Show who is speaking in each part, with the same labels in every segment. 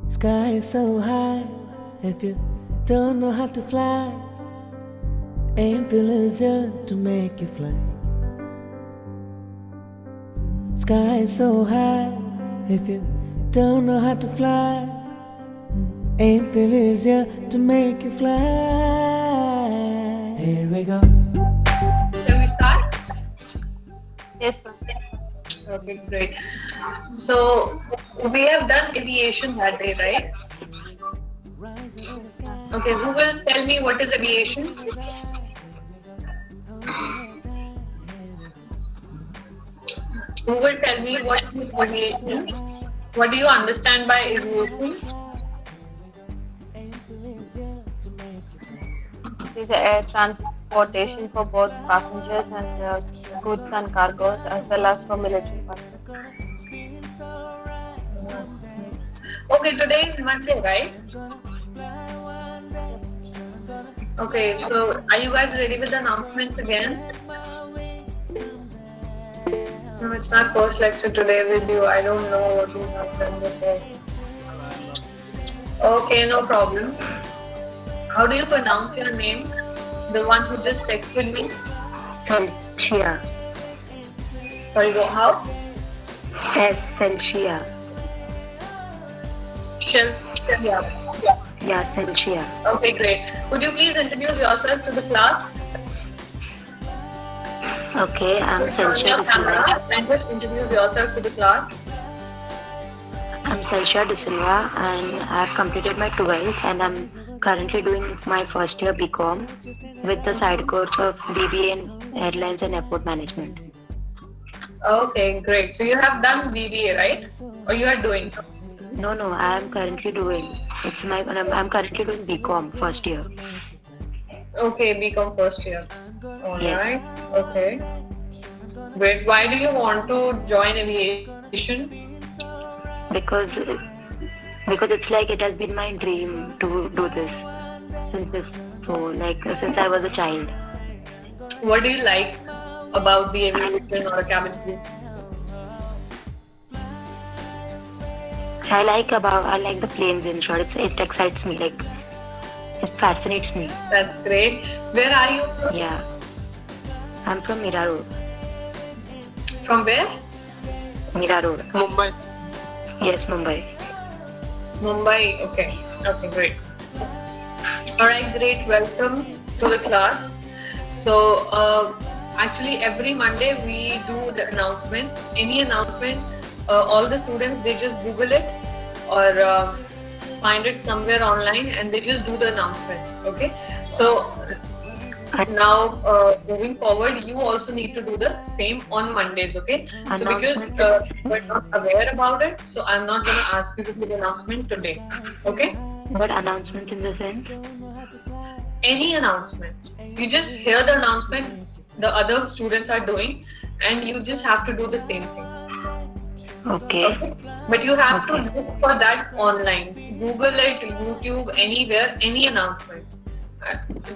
Speaker 1: Sky is so high, if you don't know how to fly, aim feel easier to make you fly. Sky is so high, if you don't know how to fly, aim feel easier to make you fly. Here we go.
Speaker 2: Shall we start?
Speaker 3: Yes, sir.
Speaker 2: Okay, great. So we have done aviation that day, right? Okay, who will tell me what is aviation? Who will tell me what is aviation? What do you understand by aviation?
Speaker 3: It is air transportation for both passengers and goods and cargoes, as well as for military purposes.
Speaker 2: Okay, today is Monday, right? Okay, so are you guys ready with the announcements again? No, it's not first lecture today with you. I don't know what you have done before. Okay, no problem. How do you pronounce your name? The one who just texted me?
Speaker 3: Sentia.
Speaker 2: Sorry, how?
Speaker 3: Sentia.
Speaker 2: Yeah.
Speaker 3: Yeah, Sentia.
Speaker 2: Okay, great. Could you please introduce yourself to the class?
Speaker 3: Okay, I'm
Speaker 2: Turn
Speaker 3: Sentia
Speaker 2: your
Speaker 3: De Silva.
Speaker 2: camera and just introduce yourself to the class.
Speaker 3: I'm Sentia De Silva, and I've completed my 12th, and I'm currently doing my first year BCom with the side course of BBA in Airlines and Airport Management.
Speaker 2: Okay, great. So you have done BBA, right? Or you are doing?
Speaker 3: No, I am currently doing. I'm currently doing BCom first year.
Speaker 2: Okay, BCom first year. All
Speaker 3: Yes.
Speaker 2: right. Okay. Great. Why do you want to join aviation?
Speaker 3: Because it's like it has been my dream to do this since I was a child.
Speaker 2: What do you like about the aviation or cabin crew?
Speaker 3: I like the planes in short. It excites me, like it fascinates me.
Speaker 2: That's great. Where are you from?
Speaker 3: Yeah, I'm from Mira Road.
Speaker 2: From where?
Speaker 3: Mira Road.
Speaker 2: Mumbai.
Speaker 3: Yes, Mumbai.
Speaker 2: Mumbai. Okay. Okay, great. All right, great. Welcome to the class. So, actually, every Monday we do the announcements. Any announcement, all the students, they just Google it or find it somewhere online and they just do the announcements. Okay. So now moving forward, you also need to do the same on Mondays. Okay. So because we're not aware about it, so I'm not going to ask you to do the announcement today. Okay.
Speaker 3: What announcement in the sense?
Speaker 2: Any announcement. You just hear the announcement the other students are doing and you just have to do the same thing.
Speaker 3: Okay.
Speaker 2: But you have to look for that online. Google it, YouTube, anywhere, any announcement.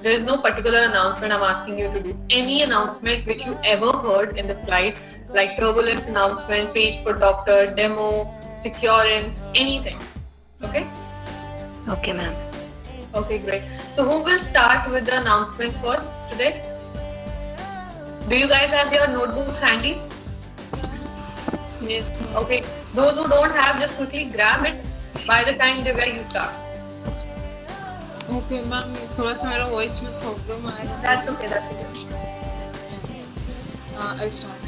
Speaker 2: There is no particular announcement I'm asking you to do. Any announcement which you ever heard in the flight, like turbulence announcement, page for doctor, demo, securance, anything. Okay?
Speaker 3: Okay, ma'am.
Speaker 2: Okay, great. So who will start with the announcement first today? Do you guys have your notebooks handy? Yes. Okay. Those who don't have, just quickly grab it by the time where you start.
Speaker 4: Okay ma'am थोड़ा सा मेरा voice में problem आएगा.
Speaker 2: That's okay. That's okay.
Speaker 4: I'll start.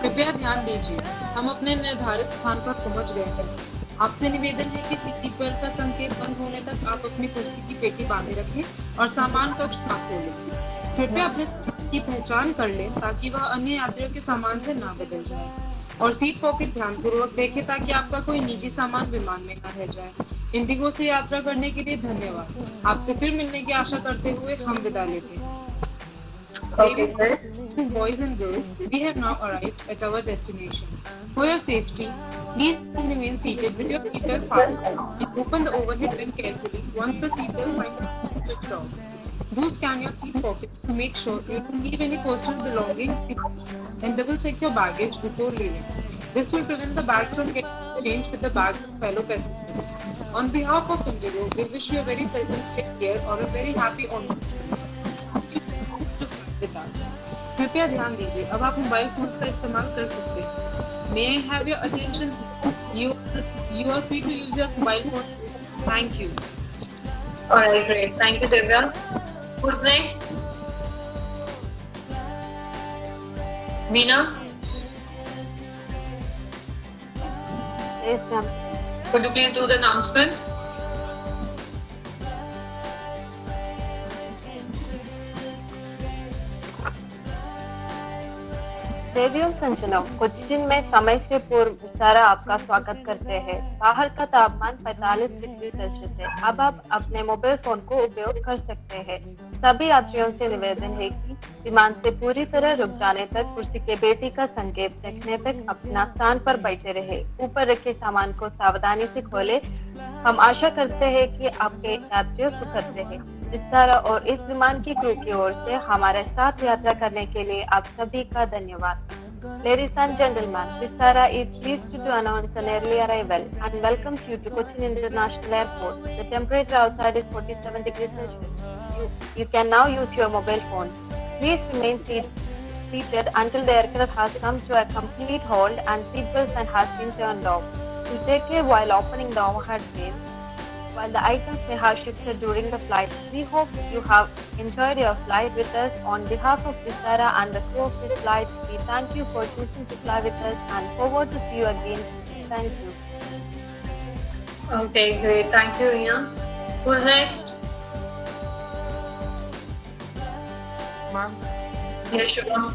Speaker 4: कृपया ध्यान दीजिए, हम अपने निर्धारित स्थान पर पहुंच गए हैं. आपसे निवेदन है कि सीट बेल्ट का संकेत बंद होने तक आप अपनी कुर्सी की पेटी बांधे रखें और सामान कक्ष ना खोलें. कृपया अपने सीट की पहचान कर लें ताकि वह अन्य यात्रियों के सामान से ना बदल जाए. और सीट पॉकेट ध्यानपूर्वक देखें ताकि आपका कोई निजी सामान विमान में न रह जाए. इंडिगो से यात्रा करने के लिए धन्यवाद. आपसे फिर मिलने की आशा करते हुए हम विदा लेते हैं.
Speaker 2: Okay, sir.
Speaker 4: Boys and girls, we have now arrived at our destination. For your safety, please remain seated with your seatbelt fastened and open the overhead bin carefully once the seatbelt sign is switched off. Do scan your seat pockets to make sure you don't leave any personal belongings and double check your baggage before leaving. This will prevent the bags from getting exchange with the bags of fellow passengers. On behalf of Indigo, we wish you a very pleasant stay here or a very happy onward journey with us. कृपया ध्यान दीजिए, अब आप mobile phones का इस्तेमाल कर सकते हैं. May I have your attention? You are free to use your mobile phone. Thank you.
Speaker 2: Alright, great. Thank you, Divya. Who's next? Meena?
Speaker 3: Yes, ma'am.
Speaker 2: Could you please do the announcement?
Speaker 3: देवी और संजनों, कुछ दिन में समय से पूर्व विस्तारा आपका स्वागत करते हैं. बाहर का तापमान 45 डिग्री सेल्सियस है. अब आप अपने मोबाइल फोन को उपयोग कर सकते हैं. सभी यात्रियों से निवेदन है कि विमान से पूरी तरह रुक जाने तक कुर्सी के पेटी का संकेत देखने तक अपना स्थान पर बैठे रहे. ऊपर रखे सामान को सावधानी से खोले. हम आशा करते हैं कि आपके यात्रियों सुखद रहे. विस्तारा और इस विमान की क्रू की ओर से हमारे साथ यात्रा करने के लिए आप सभी का धन्यवाद. Ladies and gentlemen, Vistara is pleased to announce an early arrival and welcomes you to Cochin International Airport. The temperature outside is 47 degrees Celsius. You can now use your mobile phone. Please remain seated until the aircraft has come to a complete halt and seatbelts and has been turned off. You take care while opening the overhead bin. While the items may have shifted during the flight, we hope you have enjoyed your flight with us. On behalf of Vistara and the crew of this flight, we thank you for choosing to fly with us and forward to see you again. Thank you.
Speaker 2: Okay, great. Thank you, Ian. Who's next?
Speaker 5: Ma'am,
Speaker 2: Yes, Shubham.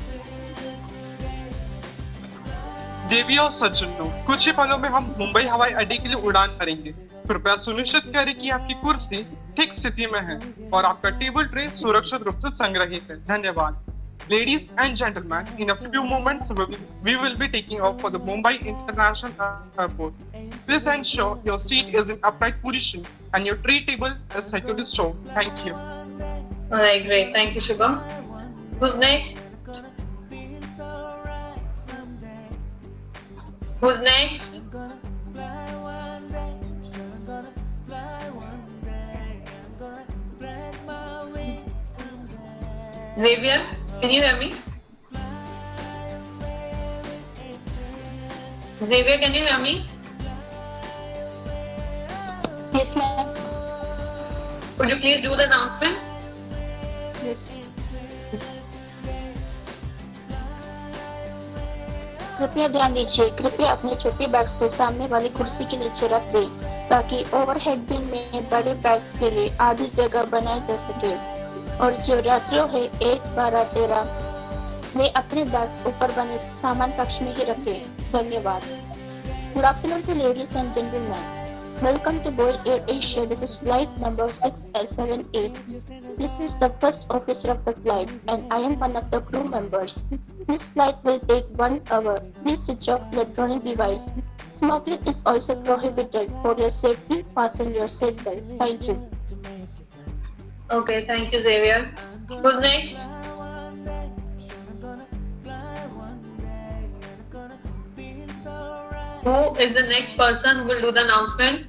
Speaker 5: देवी और सज्जनों, कुछ ही पलों में हम मुंबई हवाई अड्डे के लिए उड़ान भरेंगे. कृपया सुनिश्चित करें कि आपकी कुर्सी ठीक स्थिति में है और आपका टेबल ट्रे सुरक्षित रूप से संग्रहित है. धन्यवाद. Ladies and gentlemen, in a few moments we will be taking off for the Mumbai International Airport. Please ensure your seat is in upright position and your tray table is securely stored. Thank you.
Speaker 2: Alright, great. Thank you, Shubham. Who's next? Who's next? Xavier, can you hear me? Xavier, can you hear me?
Speaker 3: Yes, ma'am.
Speaker 2: Could you please do the announcement?
Speaker 3: Yes. कृपया ध्यान दीजिए, कृपया अपने छोटे bags को सामने वाली कुर्सी के नीचे रख दें ताकि ओवरहेड बिन में बड़े बैग्स के लिए आधी जगह बनाई जा सके. और जो यात्रियों है 1, 12, 13 वे अपने बैग्स ऊपर बने सामान कक्ष में ही रखें. धन्यवाद. Good afternoon to ladies and gentlemen. Welcome to Boeing Air Asia. This is flight number 678. This is the first officer of the flight and I am one of the crew members. This flight will take 1 hour. Please switch off electronic device. Smoking is also prohibited. For your safety, fasten your seatbelt. Thank you.
Speaker 2: Okay, thank you, Xavier. Who's next? Who is the next person who will do the announcement?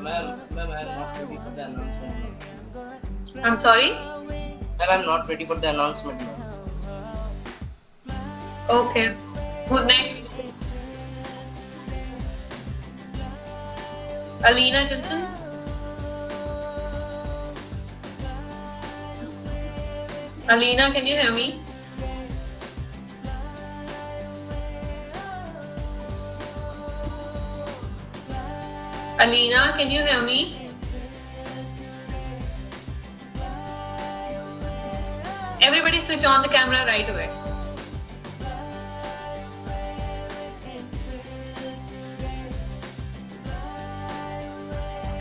Speaker 6: Ma'am, I am not ready for the announcement.
Speaker 2: I'm sorry?
Speaker 6: Ma'am, I am not ready for the announcement.
Speaker 2: Okay. Who's next? Alina Johnson? Alina, can you hear me? Alina, can you hear me? Everybody switch on the camera right away.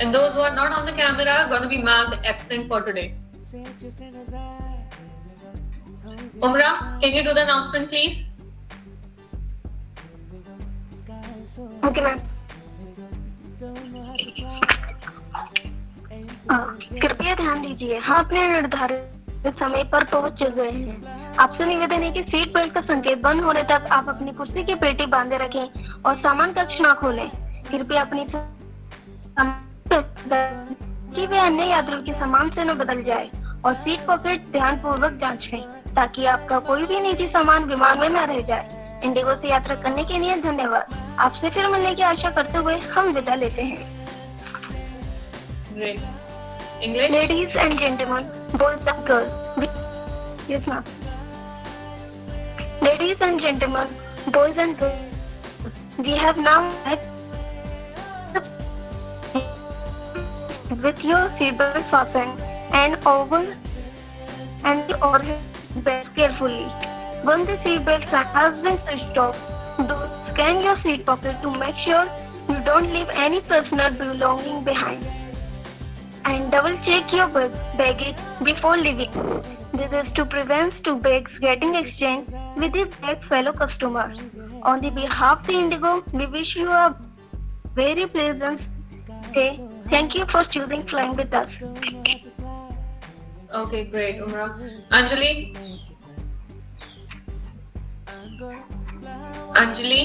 Speaker 2: And those who are not on the camera are going to be marked absent for today. Umra, can you do the announcement, please?
Speaker 3: Okay, ma'am. कृपया ध्यान दीजिए, हम अपने निर्धारित समय पर पहुंच गए हैं. आपसे निवेदन है कि सीट बेल्ट का संकेत बंद होने तक आप अपनी कुर्सी की पेटी बांधे रखें और सामान कक्ष न खोलें। कृपया अपनी कि वे अन्य यात्रियों के सामान से न बदल जाए और सीट पॉकेट ध्यान पूर्वक जांचें ताकि आपका कोई भी निजी सामान विमान में न रह जाए। इंडिगो से यात्रा करने के लिए धन्यवाद। आपसे फिर मिलने की आशा करते हुए हम विदा लेते हैं।
Speaker 2: Great. English?
Speaker 3: Ladies and gentlemen, boys and girls. Yes, ma'am. Ladies and gentlemen, boys and girls, we have now with your seatbelt fastened and over and the overhead belt carefully. Once the seatbelt sign has been switched off, do scan your seat pocket to make sure you don't leave any personal belonging behind. And double check your baggage before leaving. This is to prevent two bags getting exchanged with the bag fellow customers. On the behalf of the Indigo, we wish you a very pleasant day. Thank you for choosing flying with us.
Speaker 2: Okay, great, Umra. Anjali? Anjali?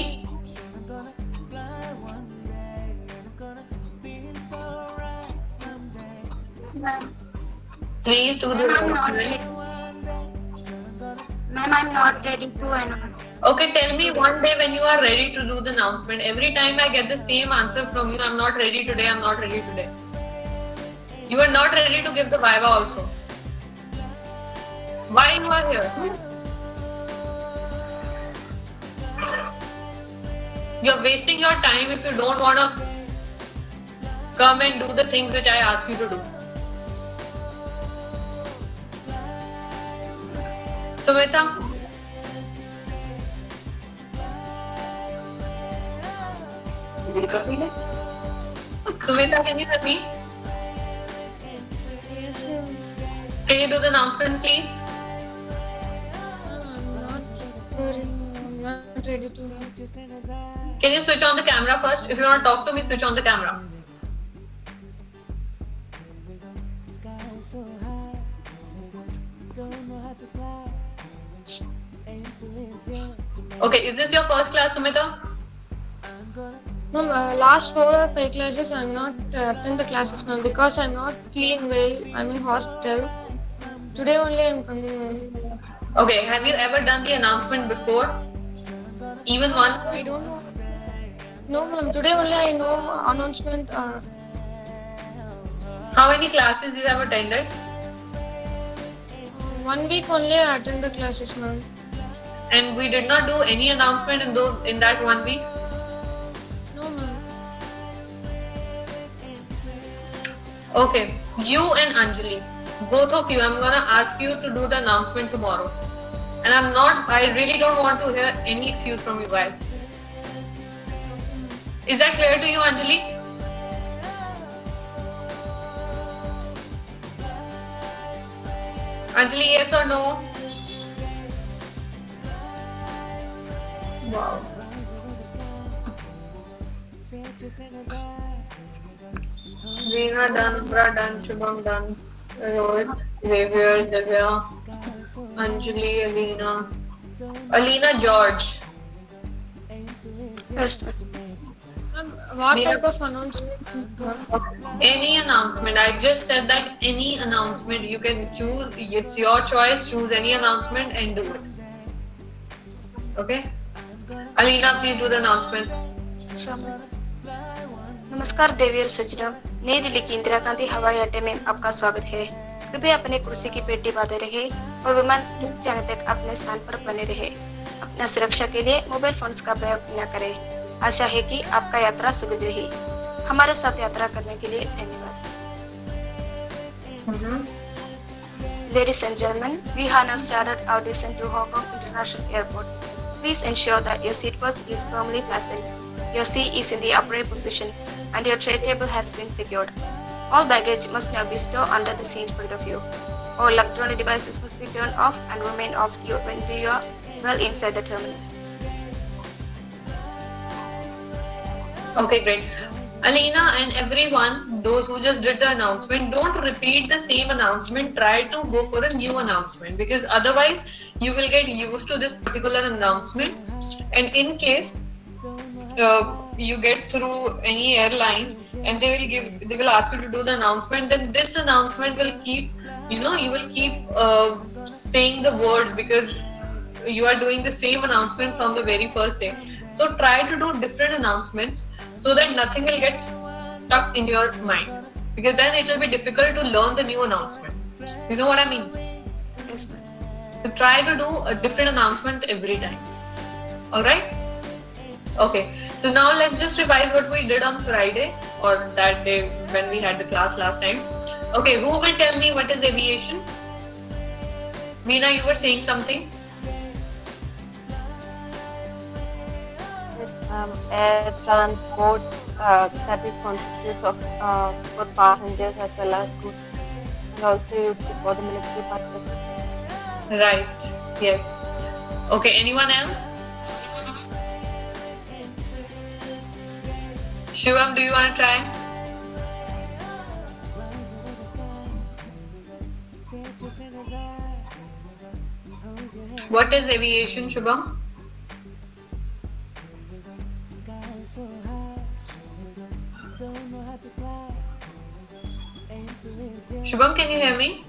Speaker 2: Please do the announcement.
Speaker 3: Ma'am, I'm not ready to announce.
Speaker 2: Okay, tell me one day when you are ready to do the announcement. Every time I get the same answer from you, I'm not ready today, I'm not ready today. You are not ready to give the Viva also. Why you are here? You're wasting your time if you don't want to come and do the things which I ask you to do. Sumita? Sumita, can you hear me? Can you do the announcement, please?
Speaker 3: I'm not ready to.
Speaker 2: Can you switch on the camera first? If you want to talk to me, switch on the camera. Okay, is this your first class, Sumita?
Speaker 7: Ma'am, last 4 or 5 classes I'm not attend the classes, ma'am, because I'm not feeling well. I'm in hospital. Today only I'm coming.
Speaker 2: Okay, have you ever done the announcement before? Even once?
Speaker 7: I don't know. No, ma'am. Today only I know announcement.
Speaker 2: How many classes you have attended?
Speaker 7: 1 week only I attend the classes, ma'am.
Speaker 2: And we did not do any announcement in that 1 week?
Speaker 7: No, ma'am.
Speaker 2: Okay, you and Anjali, both of you, I'm gonna ask you to do the announcement tomorrow. And I really don't want to hear any excuse from you guys. Is that clear to you, Anjali? Anjali, yes or no? Wow. Reena done, Bra done, Shubham done, Rohit, Xavier, Divya, Anjali, Alina, George.
Speaker 7: Yes, ma'am. Ma'am, what
Speaker 2: Yeah.
Speaker 7: type of announcement, ma'am?
Speaker 2: Any announcement. I just said that any announcement you can choose. It's your choice. Choose any announcement and do it. Okay? Alina, please do the announcement.
Speaker 8: नमस्कार देवी और सज्जनों, नई दिल्ली की इंदिरा गांधी हवाई अड्डे में आपका स्वागत है। कृपया अपने कुर्सी की पेटी बांधे रहे और विमान रुक जाने तक अपने स्थान पर बने रहे। अपना सुरक्षा के लिए मोबाइल फोन्स का प्रयोग न करें। आशा है कि आपका यात्रा सुखद रही। हमारे साथ यात्रा करने के लिए धन्यवाद। Ladies and gentlemen, we have now started our descent to Hong Kong International Airport. Please ensure that your seat belt is firmly fastened, your seat is in the upright position, and your tray table has been secured. All baggage must now be stored under the seat in front of you. All electronic devices must be turned off and remain off until you are well inside the terminal.
Speaker 2: Okay, great. Alina and everyone, those who just did the announcement, don't repeat the same announcement. Try to go for a new announcement, because otherwise you will get used to this particular announcement. And in case you get through any airline and they will ask you to do the announcement, then this announcement will keep, you will keep saying the words, because you are doing the same announcement from the very first day. So try to do different announcements so that nothing will get stuck in your mind, because then it will be difficult to learn the new announcement. You know what I mean?
Speaker 8: Yes, ma'am.
Speaker 2: So try to do a different announcement every time. Alright? Okay. So now let's just revise what we did on Friday, or that day when we had the class last time. Okay, who will tell me what is aviation? Meena, you were saying something?
Speaker 9: Air transport that is consisted of both passengers as well as goods, and also used for the military purposes.
Speaker 2: Right. Yes. Okay, anyone else? Shivam, do you want to try? What is aviation, Shubham? Shubham, can you hear me?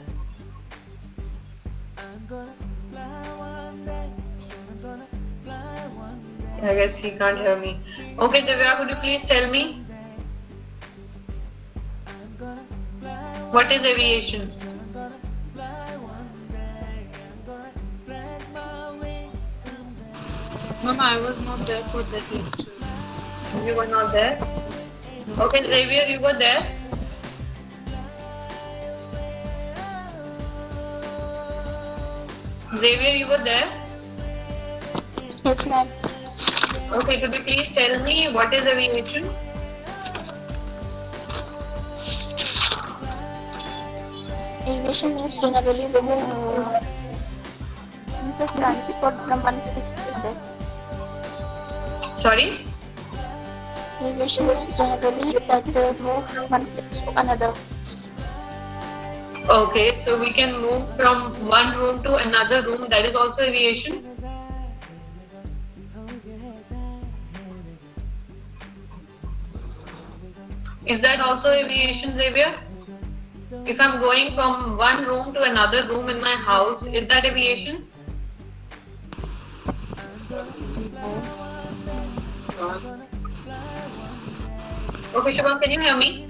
Speaker 2: I guess he can't hear me. Okay, Divya, could you please tell me? What is aviation?
Speaker 4: Ma'am, I was not there for that lecture.
Speaker 2: You were not there? Okay, Xavier, you were there? Xavier, you were there?
Speaker 8: Yes, ma'am.
Speaker 2: Okay, could you please tell me what is aviation?
Speaker 8: Aviation means generally moving means a transport from one place to another.
Speaker 2: Sorry?
Speaker 8: Aviation means generally that move from one place to another.
Speaker 2: Okay, so we can move from one room to another room. That is also aviation. Is that also aviation, Xavier? If I'm going from one room to another room in my house, is that aviation? Okay, Shubham, can you hear me?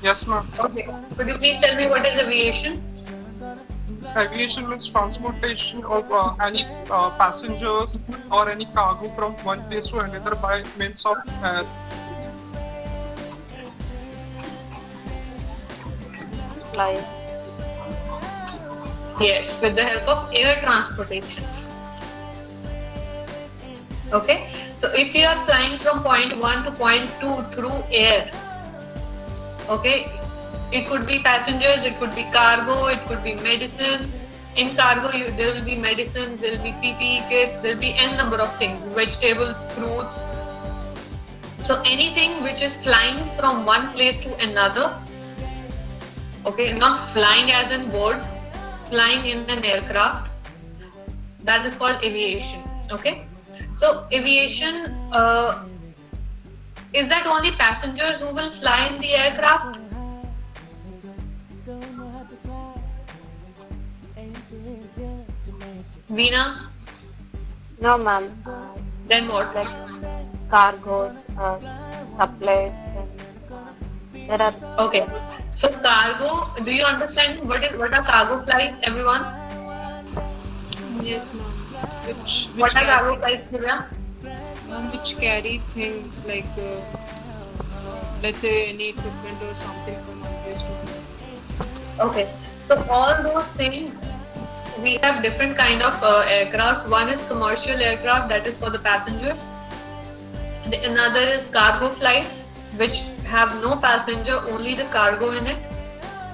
Speaker 5: Yes, ma'am.
Speaker 2: Okay. Could you please tell me what is aviation?
Speaker 5: Aviation means transportation of any passengers or any cargo from one place to another by means of air.
Speaker 9: Flight.
Speaker 2: Yes, with the help of air transportation. Okay, so if you are flying from point 1 to point 2 through air, okay, it could be passengers, it could be cargo, it could be medicines. In cargo, there will be medicines, there will be PPE kits, there will be n number of things, vegetables, fruits. So anything which is flying from one place to another, okay, not flying as in birds, flying in an aircraft, that is called aviation. Okay, so aviation, is that only passengers who will fly in the aircraft? Veena?
Speaker 9: No, ma'am.
Speaker 2: Then what?
Speaker 9: Like cargos, supplies. There are.
Speaker 2: Okay, so cargo, do you understand what are cargo flights, everyone?
Speaker 4: Yes, ma'am.
Speaker 2: What are cargo flights, Divya?
Speaker 4: Which carry things like, let's say, any equipment or something from one place to another.
Speaker 2: Okay, so all those things, we have different kind of aircraft. One is commercial aircraft, that is for the passengers. Another is cargo flights, which have no passenger, only the cargo in it.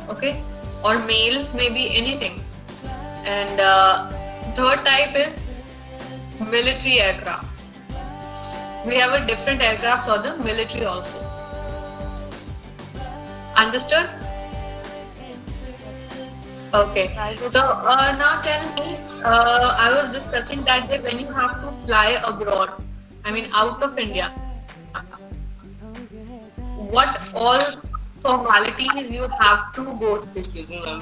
Speaker 2: Okay, or mails, maybe anything. And third type is military aircraft. We have a different aircraft for the military also. Understood? Okay. So now tell me, I was discussing that day when you have to fly abroad, I mean out of India, what all formalities you have to go through?
Speaker 6: Excuse me, ma'am.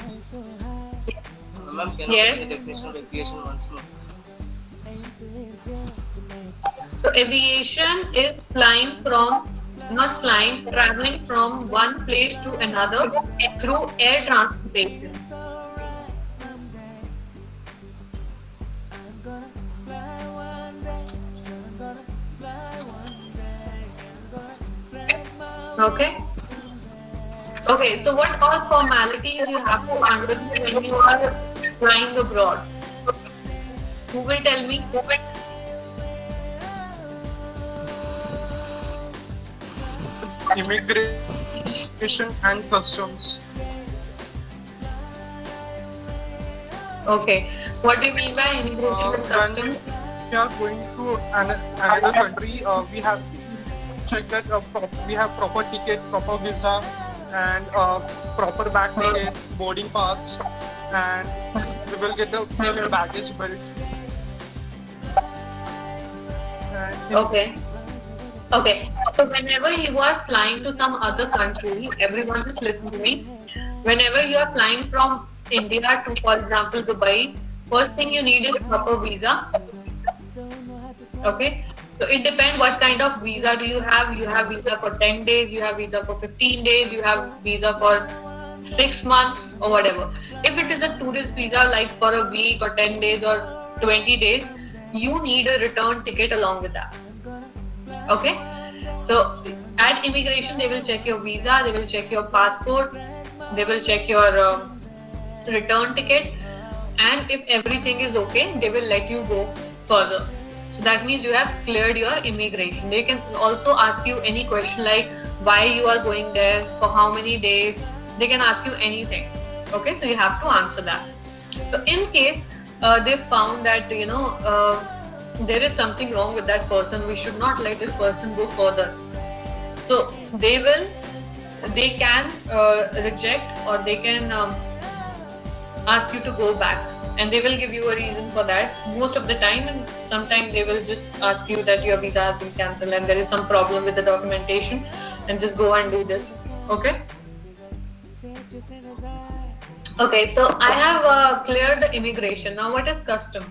Speaker 6: Ma'am, can
Speaker 2: Yes.
Speaker 6: you repeat the definition of aviation once more?
Speaker 2: So aviation is traveling from one place to another through air transportation. Okay. Okay, so what all formalities you have to undergo when you are flying abroad? Who will tell me?
Speaker 5: Immigration and customs.
Speaker 2: Okay. What do you mean by immigration and
Speaker 5: When
Speaker 2: customs?
Speaker 5: we are going to another country, we have to check that we have proper ticket, proper visa, and proper back ticket, boarding pass, and we will get the baggage belt.
Speaker 2: Okay. Okay. So whenever you are flying to some other country, everyone just listen to me. Whenever you are flying from India to, for example, Dubai, first thing you need is proper visa. Okay. So it depends what kind of visa do you have. You have visa for 10 days, you have visa for 15 days, you have visa for 6 months or whatever. If it is a tourist visa like for a week or 10 days or 20 days, you need a return ticket along with that. Okay. So at immigration, they will check your visa, they will check your passport, they will check your return ticket, and if everything is okay, they will let you go further. So that means you have cleared your immigration. They can also ask you any question like why you are going there, for how many days. They can ask you anything. Okay, so you have to answer that. So in case they found that there is something wrong with that person, we should not let this person go further. So they can reject, or they can ask you to go back, and they will give you a reason for that most of the time, and sometimes they will just ask you that your visa has been cancelled and there is some problem with the documentation, and just go and do this. Okay. Okay, so I have cleared the immigration. Now what is custom?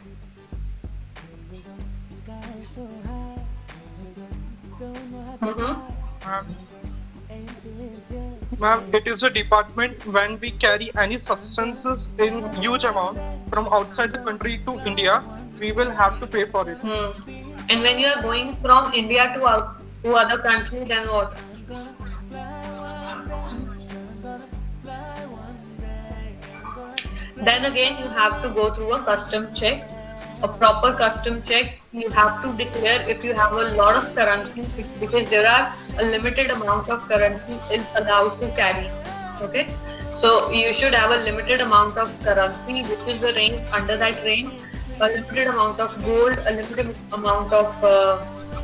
Speaker 5: Ma'am, it is a department when we carry any substances in huge amount from outside the country to India, we will have to pay for it.
Speaker 2: And when you are going from India to other country, then what? Then again, you have to go through a custom check, a proper custom check. You have to declare if you have a lot of currency, because there are a limited amount of currency is allowed to carry. Okay, so you should have a limited amount of currency, which is the range, under that range, a limited amount of gold, a limited amount of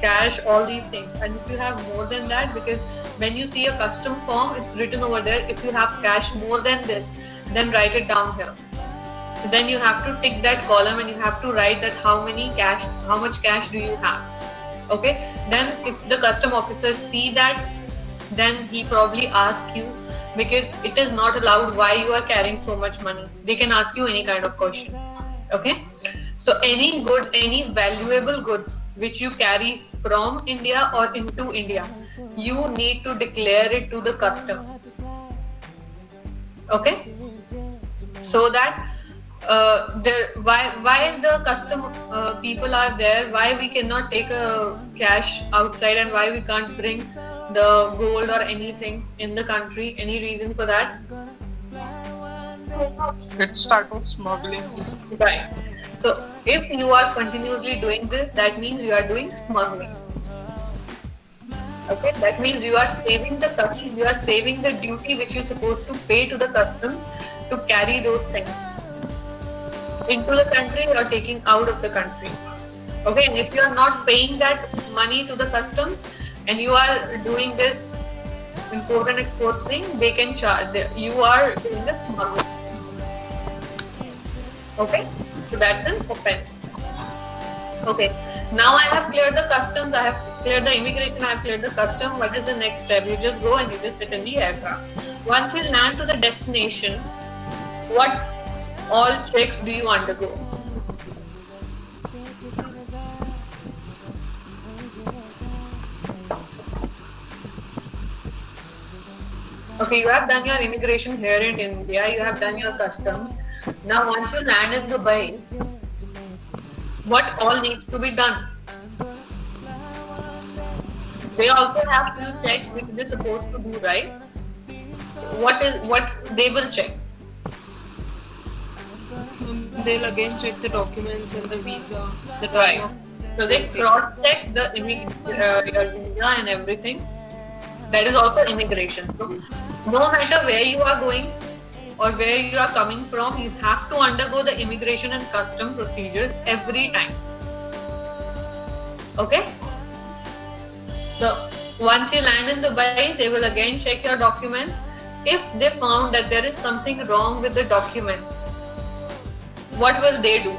Speaker 2: cash, all these things. And if you have more than that, because when you see a custom form, it's written over there, if you have cash more than this, then write it down here. So then you have to tick that column and you have to write that how much cash do you have. Okay, then if the custom officers see that, then he probably asks you, because it is not allowed why you are carrying so much money. They can ask you any kind of question. Okay, so any valuable goods which you carry from India or into India, you need to declare it to the customs. Okay, so that why the custom people are there, why we cannot take a cash outside, and why we can't bring the gold or anything in the country, any reason for that?
Speaker 5: It's type of smuggling.
Speaker 2: Right. So if you are continuously doing this, that means you are doing smuggling. Okay, that means you are saving the customs, you are saving the duty which you're supposed to pay to the customs to carry those things into the country or taking out of the country. Okay, and if you are not paying that money to the customs and you are doing this import and export thing, they can charge. You are doing the smuggling. Okay, so that's an offense. Okay, now I have cleared the customs, I have cleared the immigration, I have cleared the custom. What is the next step? You just go and you just sit in the aircraft. Once you land to the destination, what all checks do you undergo? Okay, you have done your immigration here in India, you have done your customs. Now once you land in Dubai, what all needs to be done? They also have few checks which they're supposed to do, right? What they will check?
Speaker 4: They'll again check the documents and the visa, the
Speaker 2: Right.
Speaker 4: time of
Speaker 2: So they cross-check the your visa and everything. That is also immigration. So no matter where you are going or where you are coming from, you have to undergo the immigration and custom procedures every time. Okay? So once you land in Dubai, they will again check your documents. If they found that there is something wrong with the documents, what will they do?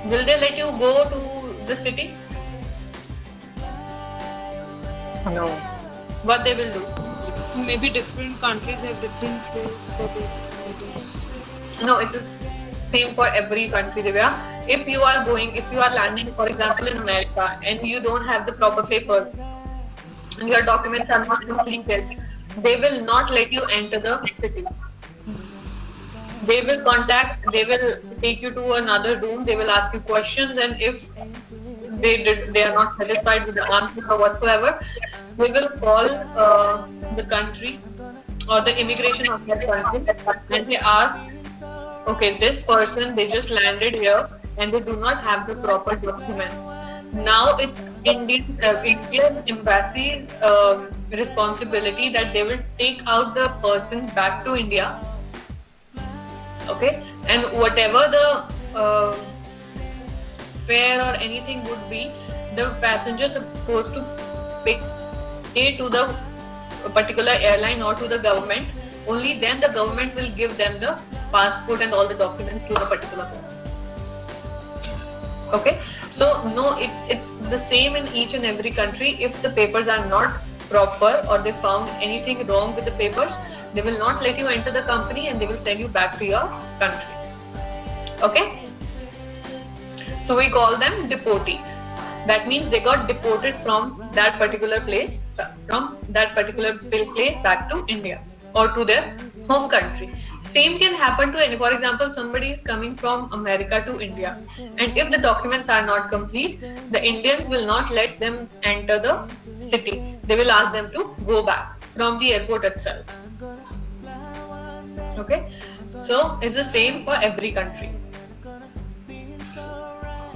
Speaker 2: Will they let you go to the city? No. What they will do?
Speaker 4: maybe different countries have different rules for this.
Speaker 2: No, it is same for every country, Divya. If you are landing, for example, in America and you don't have the proper papers and your documents are not completed, they will not let you enter the city. They will take you to another room, they will ask you questions, and if they are not satisfied with the answer or whatsoever, they will call the country or the immigration of that country and they ask, okay, this person, they just landed here and they do not have the proper document. Now it's Indian embassy's responsibility that they will take out the person back to India. Okay, and whatever the fare or anything would be, the passenger is supposed to pay to the particular airline or to the government. Only then the government will give them the passport and all the documents to the particular person. Okay, so no, it's the same in each and every country. If the papers are not proper or they found anything wrong with the papers, they will not let you enter the company and they will send you back to your country. Okay, so we call them deportees. That means they got deported from that particular place back to India or to their home country. Same can happen to any. For example, somebody is coming from America to India, and if the documents are not complete, the Indians will not let them enter the city. They will ask them to go back from the airport itself. Okay, so it's the same for every country.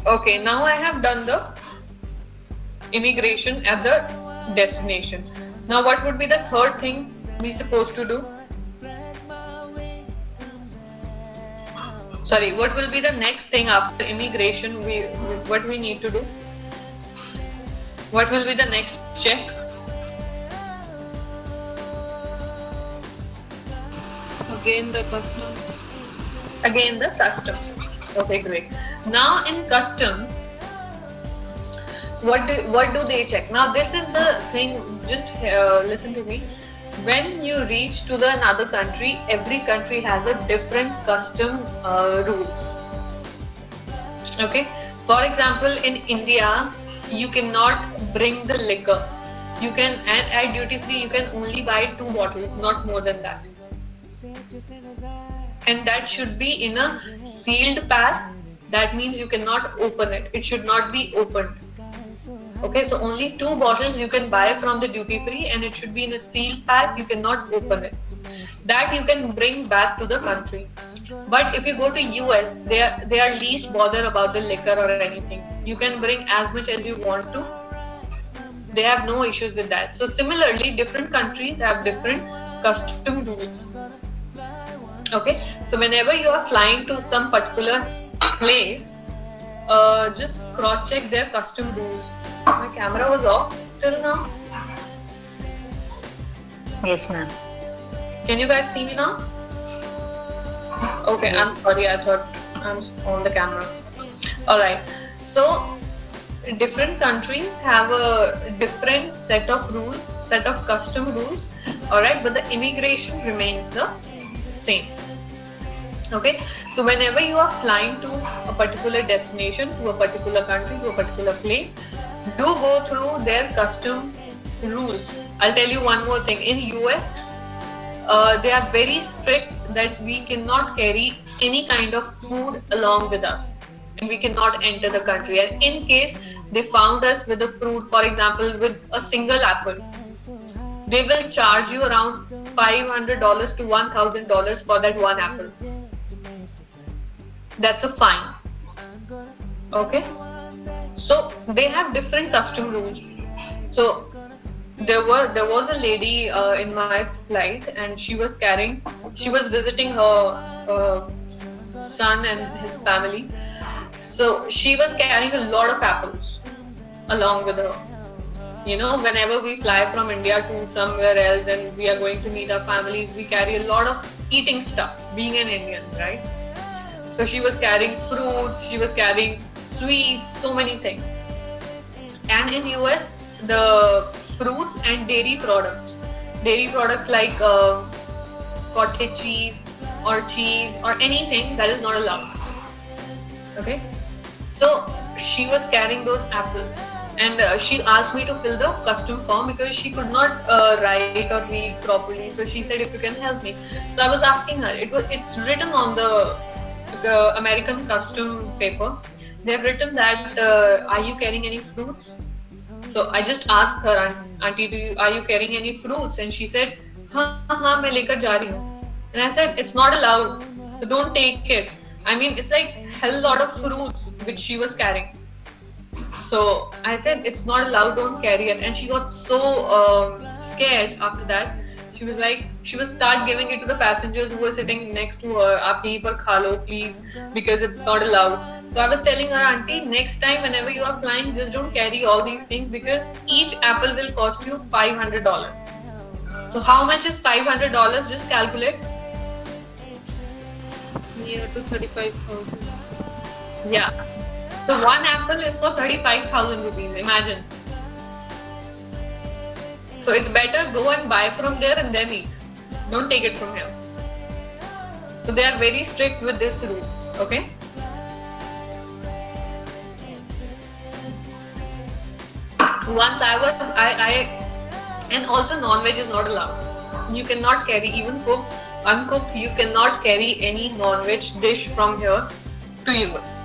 Speaker 2: Okay, now I have done the immigration at the destination. Now what would be the third thing we supposed to do? Sorry, what will be the next thing after immigration? What we need to do? What will be the next check?
Speaker 4: Again the customs.
Speaker 2: Again the customs. Okay, great. Now in customs, what do they check? Now this is the thing, just listen to me. When you reach to the another country, every country has a different custom rules. Okay, for example, in India, you cannot bring the liquor. You can, and at duty free, you can only buy 2 bottles, not more than that. And that should be in a sealed pack. That means you cannot open it. It should not be opened. Okay, so only 2 bottles you can buy from the duty free and it should be in a sealed pack. You cannot open it. That you can bring back to the country. But if you go to US, they are least bothered about the liquor or anything. You can bring as much as you want to. They have no issues with that. So similarly, different countries have different custom rules. Okay, so whenever you are flying to some particular place, just cross-check their custom rules. My camera was off till now.
Speaker 3: Yes, ma'am.
Speaker 2: Can you guys see me now? Okay, I'm sorry, I thought I'm on the camera. Alright, so different countries have a different set of rules, set of custom rules, alright, but the immigration remains the same. Okay, so whenever you are flying to a particular destination, to a particular country, to a particular place, do go through their custom rules. I'll tell you one more thing. In US, they are very strict that we cannot carry any kind of food along with us, and we cannot enter the country. And in case they found us with a fruit, for example, with a single apple, they will charge you around $500 to $1,000 for that one apple. That's a fine. Okay, so they have different custom rules. So there was a lady in my flight, and she was visiting her son and his family. So she was carrying a lot of apples along with her. You know, whenever we fly from India to somewhere else and we are going to meet our families, we carry a lot of eating stuff, being an Indian, right? So she was carrying fruits, she was carrying sweets, so many things. And in US, the fruits and dairy products like cottage cheese or anything, that is not allowed. Okay, so she was carrying those apples, and she asked me to fill the custom form because she could not write or read properly. So she said, if you can help me. So I was asking her. It's written on the American custom paper. They have written that are you carrying any fruits? So I just asked her, Auntie, are you carrying any fruits? And she said, हाँ मैं लेकर जा रही हूँ. And I said, it's not allowed, so don't take it. I mean, it's like hell lot of fruits which she was carrying. So I said, it's not allowed, don't carry it. And she got so scared after that. She was start giving it to the passengers who were sitting next to her. Aap yahi par kha lo, please, because it's not allowed. So I was telling her, Auntie, next time whenever you are flying, just don't carry all these things because each apple will cost you $500. So how much is $500? Just calculate.
Speaker 4: Near to 35,000.
Speaker 2: Yeah. So one apple is for 35,000 rupees. Imagine. So it's better go and buy from there and then eat. Don't take it from here. So they are very strict with this rule. Okay. Once and also non-veg is not allowed. You cannot carry, even cooked, uncooked, you cannot carry any non-veg dish from here to US.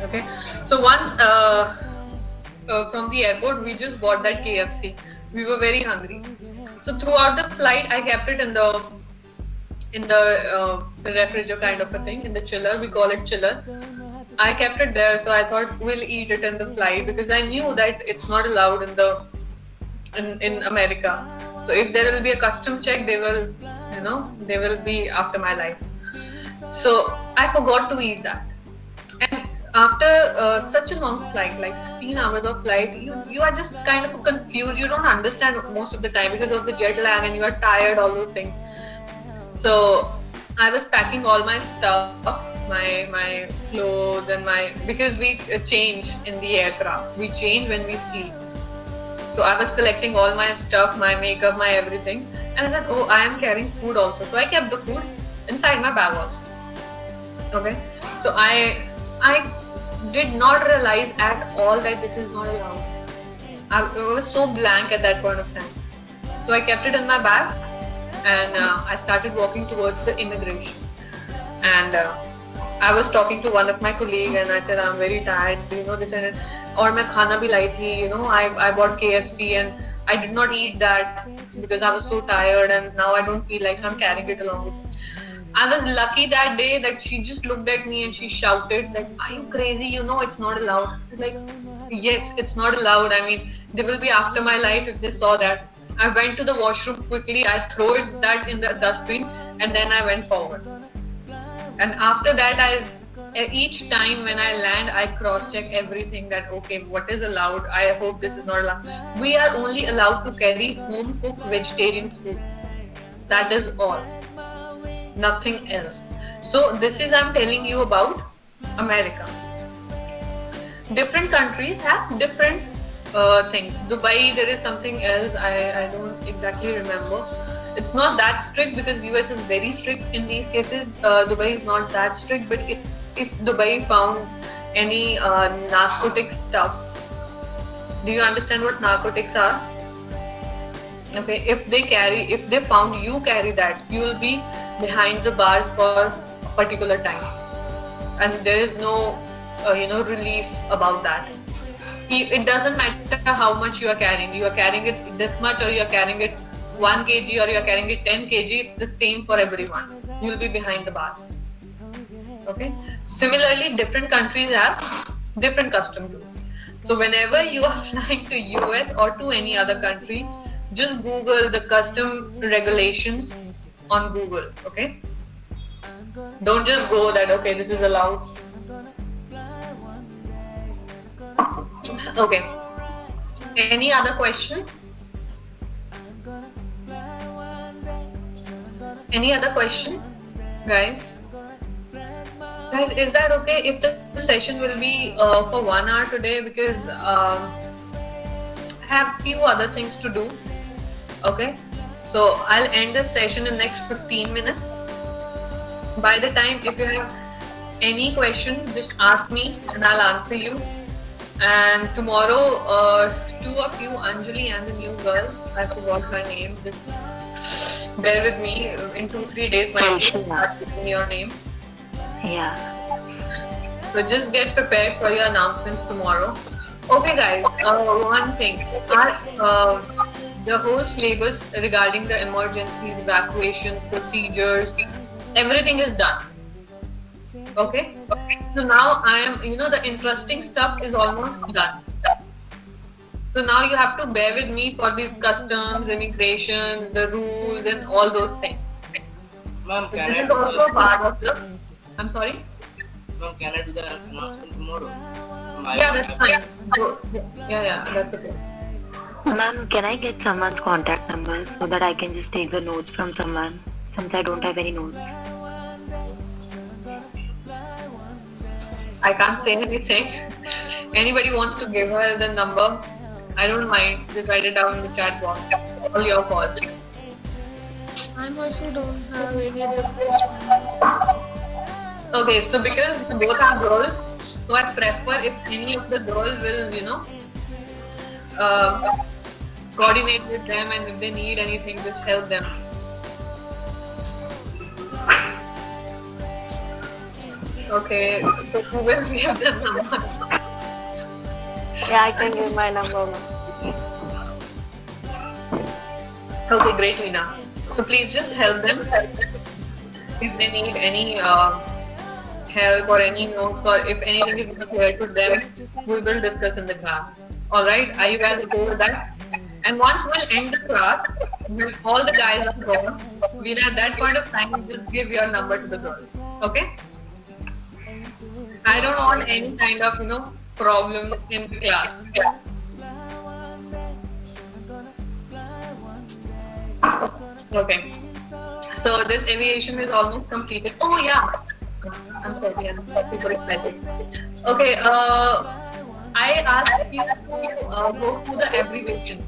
Speaker 2: Okay. So once from the airport, we just bought that KFC. We were very hungry. So throughout the flight, I kept it in the refrigerator kind of a thing, in the chiller. We call it chiller. I kept it there, so I thought we'll eat it in the flight because I knew that it's not allowed in America. So if there will be a custom check, they will be after my life. So I forgot to eat that. And after such a long flight, like 16 hours of flight, you are just kind of confused. You don't understand most of the time because of the jet lag, and you are tired, all those things. So I was packing all my stuff, my clothes and because we change in the aircraft. We change when we sleep. So I was collecting all my stuff, my makeup, my everything. And I said, oh, I am carrying food also. So I kept the food inside my bag also. Okay. So I did not realize at all that this is not allowed. I was so blank at that point of time. So I kept it in my bag and I started walking towards the immigration. And I was talking to one of my colleagues and I said, I'm very tired, this and that. Or मैं खाना भी लाई थी, I bought KFC and I did not eat that because I was so tired and now I don't feel like, so I'm carrying it along with me. I was lucky that day that she just looked at me and she shouted like, are you crazy? It's not allowed. I was like, yes, it's not allowed. I mean, they will be after my life if they saw that. I went to the washroom quickly. I threw that in the dustbin and then I went forward. And after that, each time when I land, I cross-check everything that okay, what is allowed. I hope this is not allowed. We are only allowed to carry home-cooked vegetarian food. That is all. Nothing else. So this is I'm telling you about America. Different countries have different things. Dubai, there is something else. I don't exactly remember. It's not that strict because US is very strict in these cases. Dubai is not that strict, but if Dubai found any narcotic stuff, do you understand what narcotics are? Okay, if they found you carry that, you will be behind the bars for a particular time, and there is no relief about that. It doesn't matter how much you are carrying. You are carrying it this much, or you are carrying it 1 kg, or you are carrying it 10 kg. It's the same for everyone. You will be behind the bars. Okay. Similarly, different countries have different custom rules. So whenever you are flying to US or to any other country, just Google the custom regulations on Google. Okay. Don't just go that okay, this is allowed. Okay. Any other question? Any other question, guys? Guys, is that okay if the session will be for 1 hour today, because I have few other things to do. Okay, so I'll end the session in next 15 minutes. By the time, if you have any question, just ask me and I'll answer you. And tomorrow, 2 of you, Anjali and the new girl, I forgot her name, just bear with me. In 2-3 days my name will start giving your name.
Speaker 3: Yeah.
Speaker 2: So just get prepared for your announcements tomorrow. Okay guys, one thing, the whole syllabus regarding the emergencies, evacuations, procedures, everything is done. Okay? So now I am, the interesting stuff is almost done. So now you have to bear with me for these customs, immigration, the rules and all those things.
Speaker 6: Ma'am,
Speaker 2: This is also part of the... I'm sorry?
Speaker 6: Ma'am, can I do the announcement tomorrow?
Speaker 2: Yeah, that's fine. Yeah, that's okay.
Speaker 3: Ma'am, can I get someone's contact number so that I can just take the notes from someone, since I don't have any notes?
Speaker 2: I can't say anything. Anybody wants to give her the number, I don't mind. Just write it down in the chat box. All your calls.
Speaker 7: I'm also don't have any other questions.
Speaker 2: Okay, so because both are girls, so I prefer if any of the girls will, coordinate with them, and if they need anything, just help them. Okay, so who will give the number?
Speaker 9: Yeah, I can give my number, ma'am.
Speaker 2: Okay, great, Veena. So please just help them. If they need any help or any notes, or if anything is not clear to them, we will discuss in the class. Alright, are you guys okay with that? And once we'll end the class, when all the guys are gone, Veena, at that point of time, you just give your number to the girls. Okay? I don't want any kind of, problem in the class. Okay. So this aviation is almost completed. Oh yeah. I'm sorry, I'm super excited. Okay, I asked you to go through the abbreviations,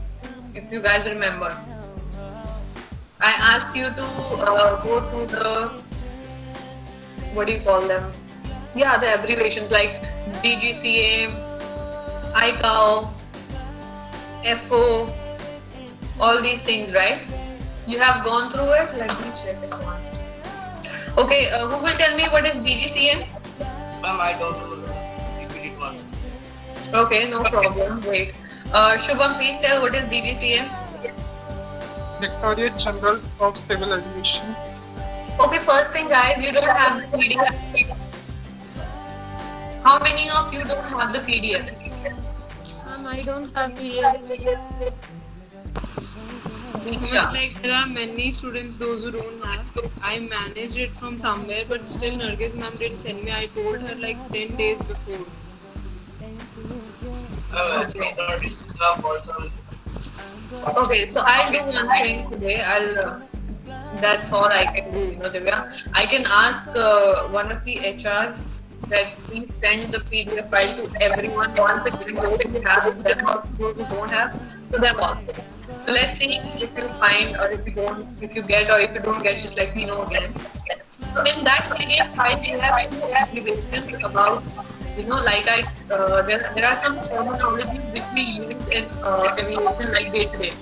Speaker 2: if you guys remember. I asked you to go through the, what do you call them? Yeah, the abbreviations like DGCA, ICAO, FO, all these things, right? You have gone through it? Let me check it once. Okay, who will tell me what is DGCA?
Speaker 6: Ma'am, I don't know. Repeat it once.
Speaker 2: Okay, no problem. Wait. Shubham, please tell what is DGCA?
Speaker 5: Directorate General of Civil Aviation.
Speaker 2: Okay, first thing guys, you don't have the PDF. How many of you don't have the PDF?
Speaker 7: I don't have PDF.
Speaker 2: Diksha.
Speaker 4: It's like there are many students, those who don't have. I managed it from somewhere, but still Nargis ma'am did send me. I told her like 10 days before.
Speaker 2: Okay, so I'll do one thing today. That's all I can do, Divya. I can ask one of the HR that please send the PDF file to everyone once again, those who have it, those who don't have, to them also. So let's see if you find, or if you get, or if you don't get, just let me know again. So in that PDF file, we have two applications about, like there are some terminologies which we use in aviation, like day to day.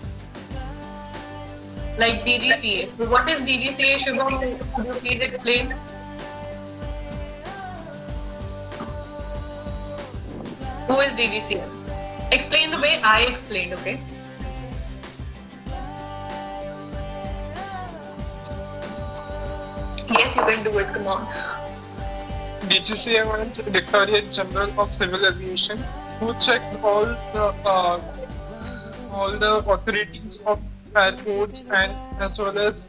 Speaker 2: Like DGCA. So what is DGCA, Shubham? Could you please explain? Who is DGCA? Explain the way I explained, okay? Yes, you can do it, come on.
Speaker 5: DGCA means Directorate General of Civil Aviation, who checks all the authorities of airports and as well as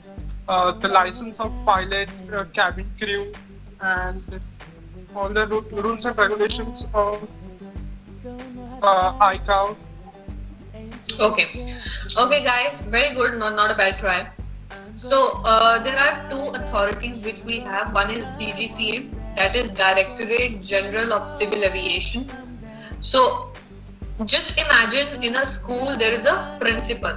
Speaker 5: the license of pilot, cabin crew, and all the rules and regulations of ICAO.
Speaker 2: Okay, guys, very good. Not a bad try. So there are two authorities which we have. One is DGCA, that is Directorate General of Civil Aviation. So just imagine in a school there is a principal.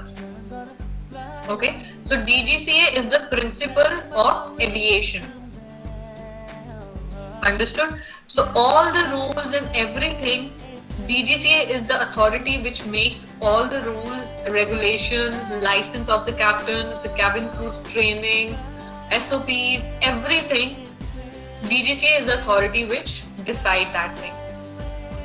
Speaker 2: Okay, so DGCA is the principal of aviation. Understood? So all the rules and everything, DGCA is the authority which makes all the rules, regulations, license of the captains, the cabin crews training, SOPs, everything. DGCA is the authority which decide that thing.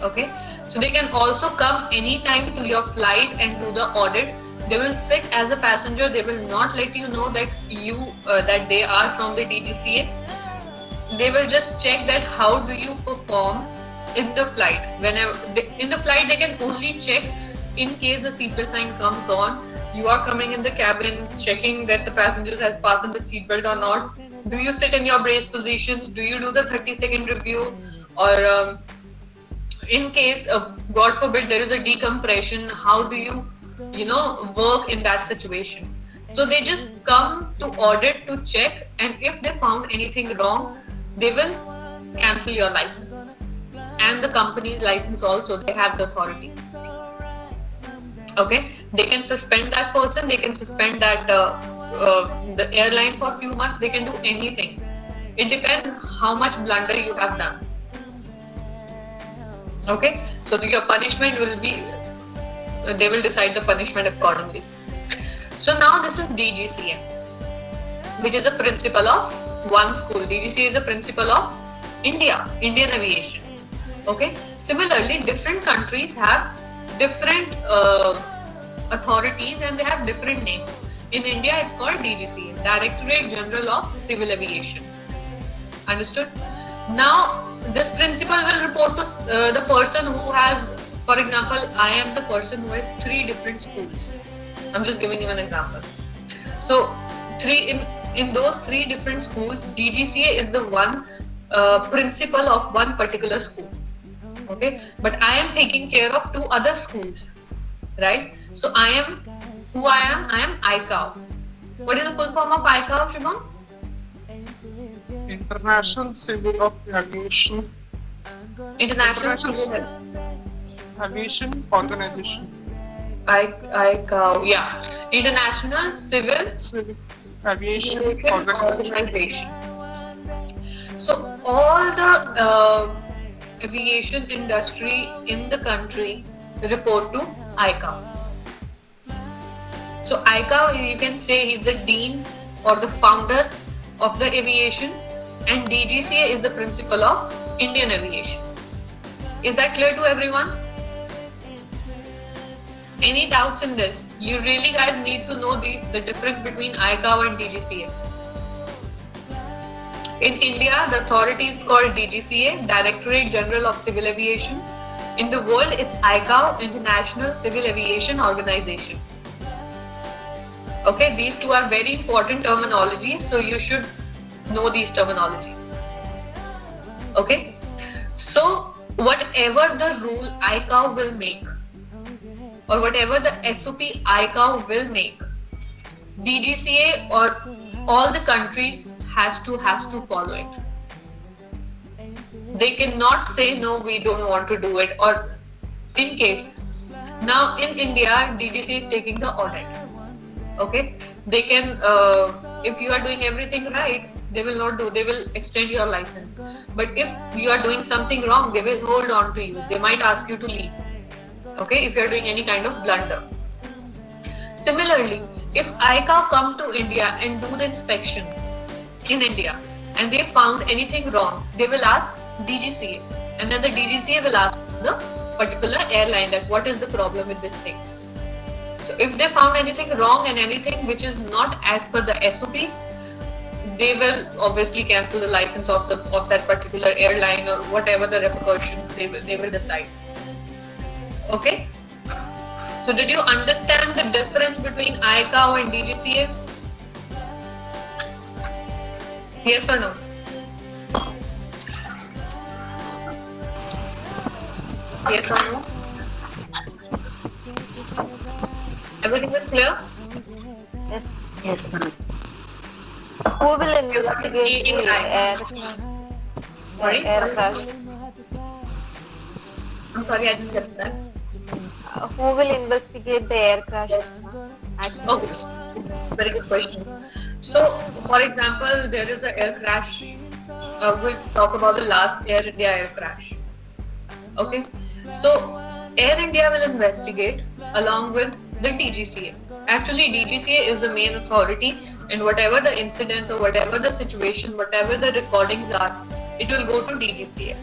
Speaker 2: Okay, so they can also come anytime to your flight and do the audit. They will sit as a passenger. They will not let you know that that they are from the DGCA. They will just check that how do you perform in the flight. In the flight, they can only check in case the seatbelt sign comes on. You are coming in the cabin, checking that the passengers has fastened the seatbelt or not. Do you sit in your brace positions? Do you do the 30-second review? Or in case of, God forbid, there is a decompression, how do you work in that situation? So they just come to audit, to check, and if they found anything wrong, they will cancel your license. And the company's license also, they have the authority. Okay, they can suspend that person, they can suspend that the airline for a few months, they can do anything. It depends how much blunder you have done. Okay, so your punishment will be, they will decide the punishment accordingly. So now this is DGCA, which is the principal of one school. DGCA is the principal of Indian aviation. Okay, similarly, different countries have different authorities and they have different names. In India, it's called DGCA, Directorate General of Civil Aviation. Understood? Now, this principal will report to the person who has, for example, I am the person who has 3 different schools. I'm just giving you an example. So, in those 3 different schools, DGCA is the one principal of one particular school. Okay, but I am taking care of 2 other schools, right? So I am ICAO. What is the full form of ICAO, Shubham?
Speaker 5: International Civil Aviation.
Speaker 2: International Civil
Speaker 5: Aviation Organization.
Speaker 2: ICAO, yeah. International Civil
Speaker 5: Aviation Organization.
Speaker 2: So all the aviation industry in the country report to ICAO. So ICAO, you can say he's the dean or the founder of the aviation, and DGCA is the principal of Indian aviation. Is that clear to everyone? Any doubts in this? You really guys need to know the difference between ICAO and DGCA. In India, the authority is called DGCA, Directorate General of Civil Aviation. In the world, it's ICAO, International Civil Aviation Organization. Okay, these two are very important terminologies, so you should know these terminologies. Okay, so whatever the rule ICAO will make, or whatever the SOP ICAO will make, DGCA or all the countries has to follow it. They cannot say no, we don't want to do it. Or in case now in India, DGCA is taking the audit. Okay, they can if you are doing everything right, they will not do. They will extend your license. But if you are doing something wrong, they will hold on to you. They might ask you to leave. Okay, if you are doing any kind of blunder. Similarly, if ICAO come to India and do the inspection in India and they found anything wrong, they will ask DGCA, and then the DGCA will ask the particular airline that what is the problem with this thing. So if they found anything wrong and anything which is not as per the SOPs, they will obviously cancel the license of that particular airline, or whatever the repercussions they will decide. Okay. So did you understand the difference between ICAO and DGCA? Yes or no? Yes or no? Everything is clear?
Speaker 9: Yes.
Speaker 3: Yes, ma'am.
Speaker 9: Who will investigate the
Speaker 2: Sorry?
Speaker 9: air crash?
Speaker 2: I'm sorry, I didn't get that.
Speaker 9: Who will investigate the air crash?
Speaker 2: Okay, very good question. So, for example, there is an air crash. We'll talk about the last Air India air crash. Okay, so Air India will investigate along with the DGCA. Actually, DGCA is the main authority, and whatever the incidents or whatever the situation, whatever the recordings are, it will go to DGCA.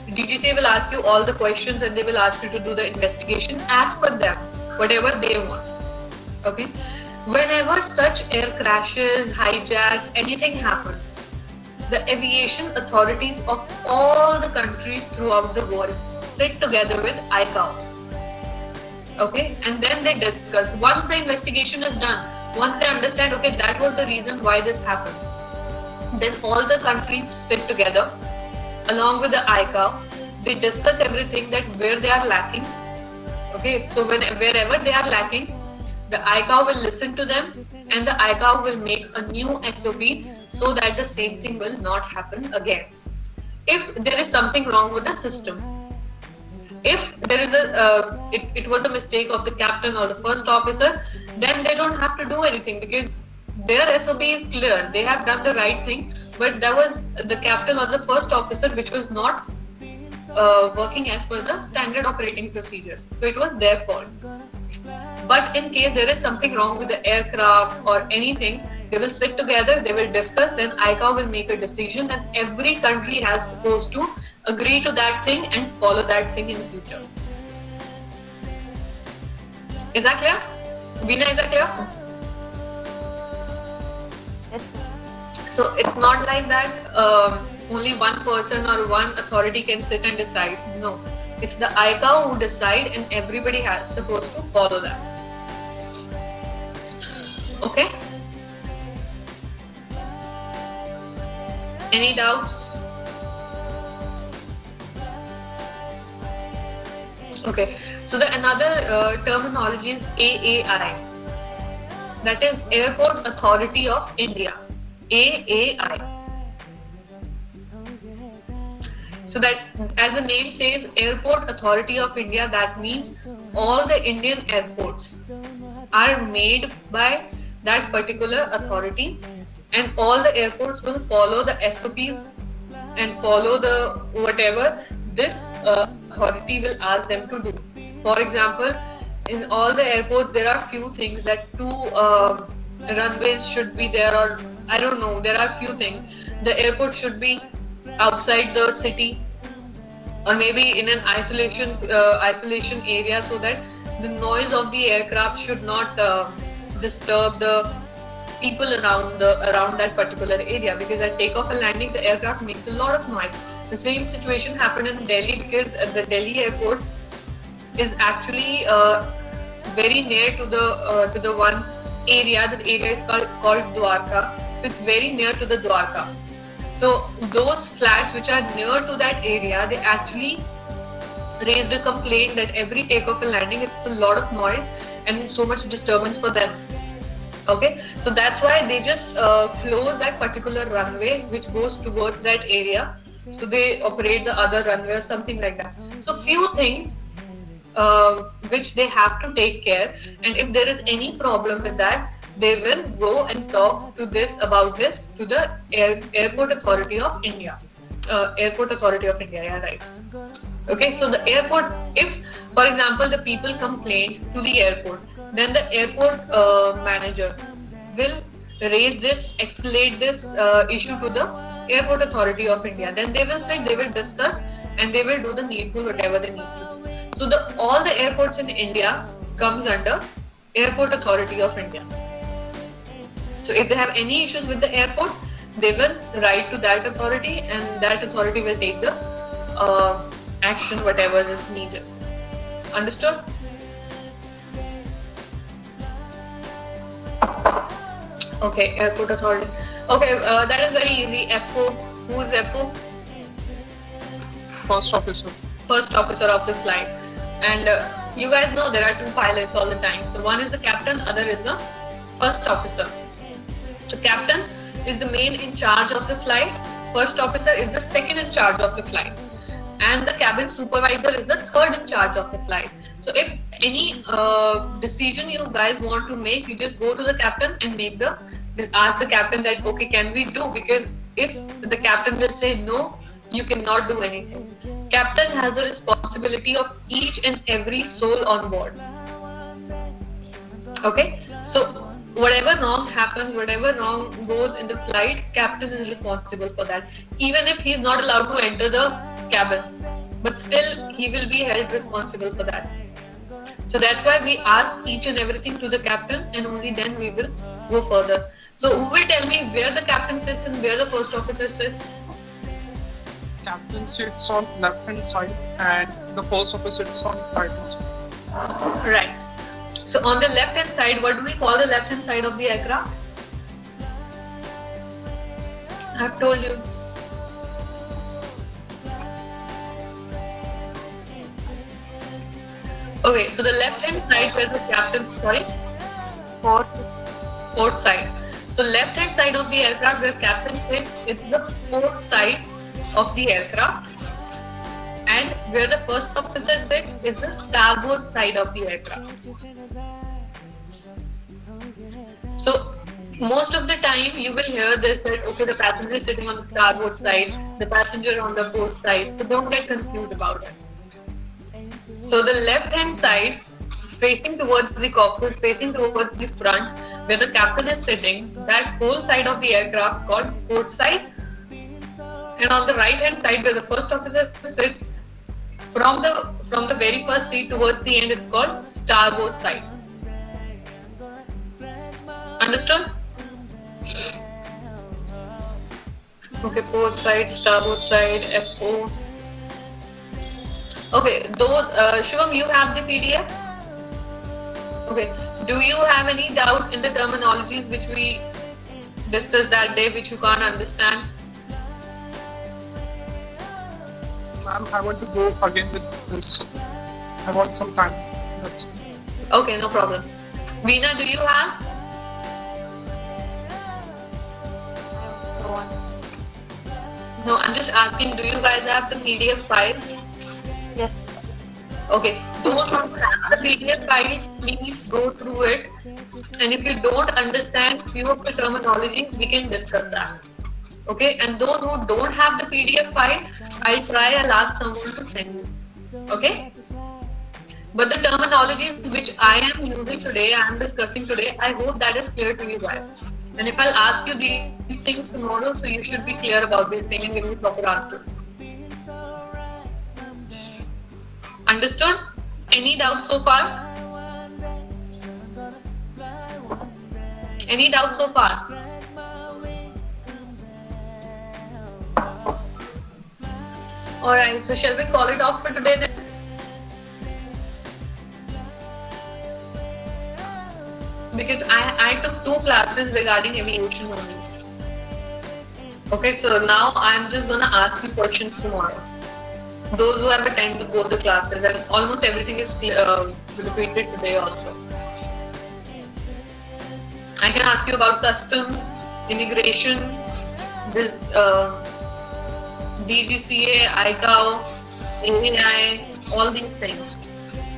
Speaker 2: DGCA will ask you all the questions and they will ask you to do the investigation as per them, whatever they want. Okay. Whenever such air crashes, hijacks, anything happens, the aviation authorities of all the countries throughout the world sit together with ICAO. Okay, and then they discuss. Once the investigation is done, once they understand, okay, that was the reason why this happened, then all the countries sit together along with the ICAO. They discuss everything, that where they are lacking. Okay, so wherever they are lacking, the ICAO will listen to them, and the ICAO will make a new SOP so that the same thing will not happen again. If there is something wrong with the system, if there is it was a mistake of the captain or the first officer, then they don't have to do anything because their SOP is clear. They have done the right thing, but that was the captain or the first officer which was not working as per the standard operating procedures. So it was their fault. But in case there is something wrong with the aircraft or anything, they will sit together, they will discuss, then ICAO will make a decision, and every country has supposed to agree to that thing and follow that thing in future. Is that clear? Veena, is that clear?
Speaker 9: Yes.
Speaker 2: So it's not like that only one person or one authority can sit and decide. No, it's the ICAO who decide, and everybody has supposed to follow that. Okay? Any doubts? Okay, so the another terminology is AAI. That is Airport Authority of India. AAI. So that, as the name says, Airport Authority of India, that means all the Indian airports are made by that particular authority, and all the airports will follow the SOPs and follow the whatever this authority will ask them to do. For example, in all the airports there are few things, that 2 runways should be there, or I don't know, there are few things. The airport should be outside the city, or maybe in an isolation area, so that the noise of the aircraft should not disturb the people around that particular area, because at takeoff and landing the aircraft makes a lot of noise. The same situation happened in Delhi, because the Delhi airport is actually very near to the one area. The area is called Dwarka. So it's very near to the Dwarka. So those flats which are near to that area, they actually raised a complaint that every takeoff and landing, it's a lot of noise and so much disturbance for them. Okay, so that's why they just close that particular runway which goes towards that area. So they operate the other runway or something like that. So few things which they have to take care, and if there is any problem with that, they will go and talk to about this to the Airport Authority of India. Airport Authority of India, yeah, right. Okay, so the airport, if for example the people complain to the airport, then the airport manager will raise this, escalate this issue to the Airport Authority of India. Then they will sit, they will discuss, and they will do the needful whatever they need to do. So all the airports in India comes under Airport Authority of India. So if they have any issues with the airport, they will write to that authority, and that authority will take the action whatever is needed. Understood? Okay, Airport Authority. Okay, that is very easy. FO. Who is FO?
Speaker 5: First officer.
Speaker 2: First officer of the flight. And you guys know there are two pilots all the time. So one is the captain, other is the first officer. So captain is the main in charge of the flight. First officer is the second in charge of the flight. And the cabin supervisor is the third in charge of the flight. So if any decision you guys want to make, you just go to the captain and ask the captain that, okay, can we do? Because if the captain will say no, you cannot do anything. Captain has the responsibility of each and every soul on board. Okay, so whatever wrong happens, whatever wrong goes in the flight, captain is responsible for that. Even if he is not allowed to enter the cabin, but still he will be held responsible for that. So that's why we ask each and everything to the captain, and only then we will go further. So who will tell me where the captain sits and where the first officer sits?
Speaker 5: Captain sits on left hand side and the first officer sits on right hand side.
Speaker 2: Right. So on the left hand side, what do we call the left hand side of the aircraft? I have told you. Okay, so the left hand side where the captain, sorry? Port side. So left hand side of the aircraft where captain sits is the port side of the aircraft, and where the first officer sits is the starboard side of the aircraft. So most of the time you will hear this that, okay, the passenger is sitting on the starboard side, the passenger on the port side. So don't get confused about it. So the left hand side facing towards the cockpit, facing towards the front, where the captain is sitting, that whole side of the aircraft called port side. And on the right hand side where the first officer sits, from the very first seat towards the end, it's called starboard side. Understood? Okay, port side, starboard side, FO. Okay, Shivam, you have the PDF? Okay, do you have any doubt in the terminologies which we discussed that day which you can't understand?
Speaker 5: Ma'am, I want to go again with this. I want some time. That's it.
Speaker 2: Okay, no problem. Veena, do you have? No, I'm just asking, do you guys have the PDF file?
Speaker 9: Yes.
Speaker 2: Okay, those who have the PDF file, please go through it. And if you don't understand few of the terminologies, we can discuss that. Okay, and those who don't have the PDF file, I'll ask someone to send you. Okay? But the terminologies which I am using today, I am discussing today, I hope that is clear to you guys. And if I'll ask you these things tomorrow, so you should be clear about these things and give me proper answer. Understood? Any doubts so far? Any doubts so far? Alright, so shall we call it off for today then? because I took 2 classes regarding aviation only. Okay, so now I'm just gonna ask you questions tomorrow. Those who have attended both the classes, and almost everything is repeated today also. I can ask you about customs, immigration, this DGCA, ICAO, AAI, all these things.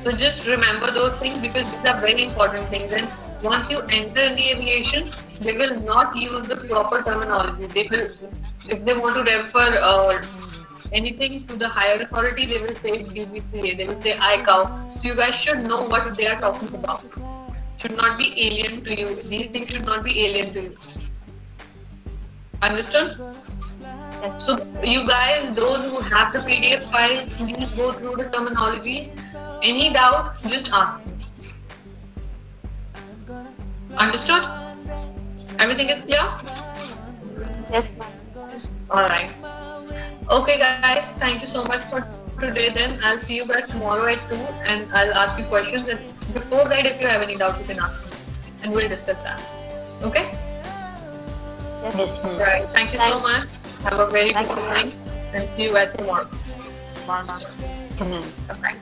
Speaker 2: So just remember those things because these are very important things. And once you enter in the aviation, they will not use the proper terminology. They will, if they want to refer anything to the higher authority, they will say DGCA, they will say ICAO. So you guys should know what they are talking about. Should not be alien to you. These things should not be alien to you. Understood? So you guys, those who have the PDF files, please go through the terminology. Any doubt, just ask me. Understood? Everything is clear?
Speaker 9: Yes, ma'am.
Speaker 2: Alright. Okay guys, thank you so much for today then. I'll see you guys tomorrow at 2 and I'll ask you questions. And before that, if you have any doubt, you can ask me. And we'll discuss that. Okay?
Speaker 9: Yes, ma'am.
Speaker 2: Right. Thank you so much. Have a very good
Speaker 9: Thank you.
Speaker 2: evening and see you guys tomorrow.
Speaker 9: Bye, ma'am.
Speaker 2: Okay.